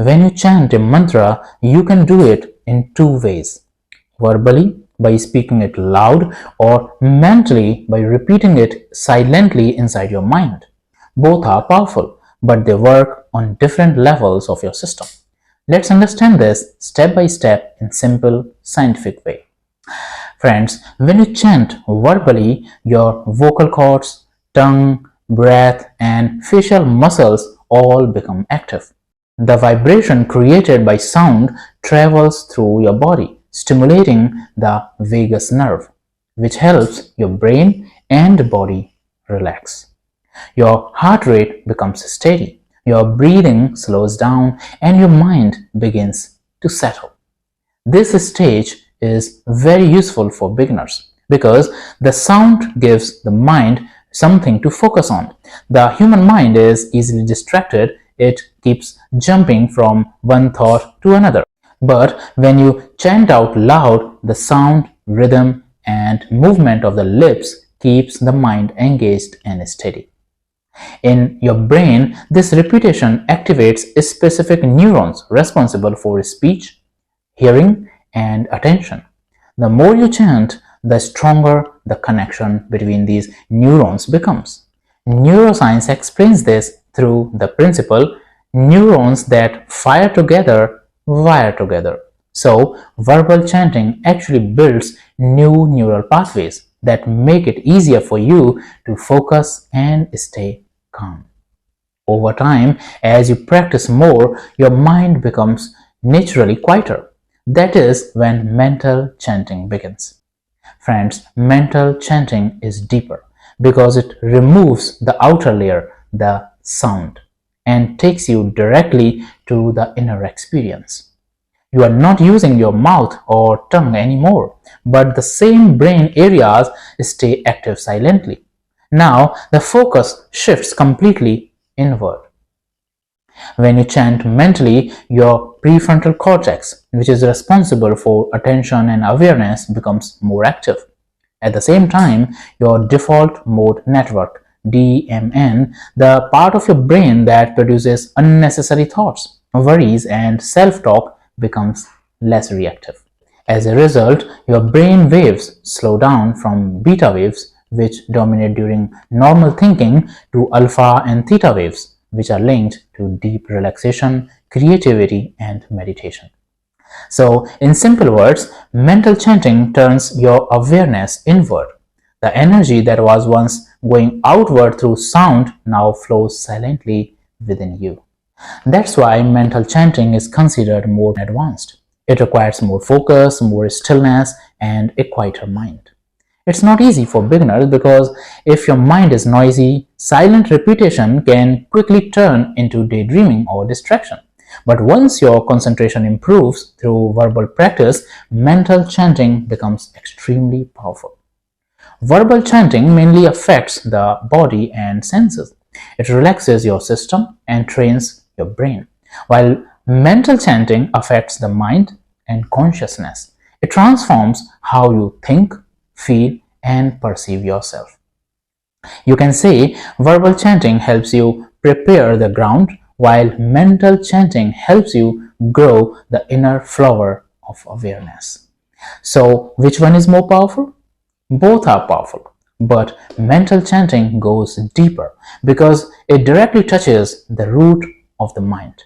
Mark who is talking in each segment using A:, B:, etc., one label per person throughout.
A: When you chant a mantra, you can do it in two ways: verbally, by speaking it loud, or mentally, by repeating it silently inside your mind. Both are powerful, but they work on different levels of your system. Let's understand this step by step in simple scientific way. Friends, when you chant verbally, your vocal cords, tongue, breath, and facial muscles all become active. The vibration created by sound travels through your body, stimulating the vagus nerve, which helps your brain and body relax. Your heart rate becomes steady, your breathing slows down, and your mind begins to settle. This stage is very useful for beginners because the sound gives the mind something to focus on. The human mind is easily distracted. It keeps jumping from one thought to another. But when you chant out loud, the sound, rhythm, and movement of the lips keeps the mind engaged and steady. In your brain, this repetition activates specific neurons responsible for speech, hearing, and attention. The more you chant, the stronger the connection between these neurons becomes. Neuroscience explains this through the principle neurons that fire together wire together. So, verbal chanting actually builds new neural pathways that make it easier for you to focus and stay calm. Over time, as you practice more, your mind becomes naturally quieter. That is when mental chanting begins. Friends, mental chanting is deeper because it removes the outer layer, the sound, and takes you directly to the inner experience. You are not using your mouth or tongue anymore, but the same brain areas stay active silently. Now, the focus shifts completely inward. When you chant mentally, your prefrontal cortex, which is responsible for attention and awareness, becomes more active. At the same time, your default mode network, DMN, the part of your brain that produces unnecessary thoughts, worries, and self-talk, becomes less reactive. As a result, your brain waves slow down from beta waves, which dominate during normal thinking, to alpha and theta waves, which are linked to deep relaxation, creativity, and meditation. So, in simple words, mental chanting turns your awareness inward. The energy that was once going outward through sound now flows silently within you. That's why mental chanting is considered more advanced. It requires more focus, more stillness, and a quieter mind. It's not easy for beginners because if your mind is noisy, silent repetition can quickly turn into daydreaming or distraction. But once your concentration improves through verbal practice, mental chanting becomes extremely powerful. Verbal chanting mainly affects the body and senses. It relaxes your system and trains your brain, while mental chanting affects the mind and consciousness. It transforms how you think, feel, and perceive yourself. You can say verbal chanting helps you prepare the ground, while mental chanting helps you grow the inner flower of awareness. So, which one is more powerful? Both are powerful, but mental chanting goes deeper because it directly touches the root of the mind,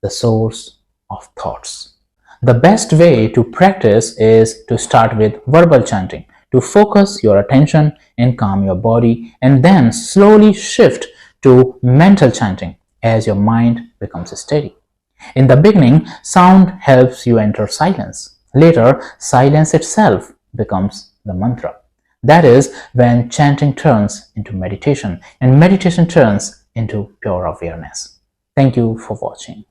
A: the source of thoughts. The best way to practice is to start with verbal chanting, to focus your attention and calm your body, and then slowly shift to mental chanting as your mind becomes steady. In the beginning, sound helps you enter silence. Later, silence itself becomes the mantra. That is when chanting turns into meditation and meditation turns into pure awareness. Thank you for watching.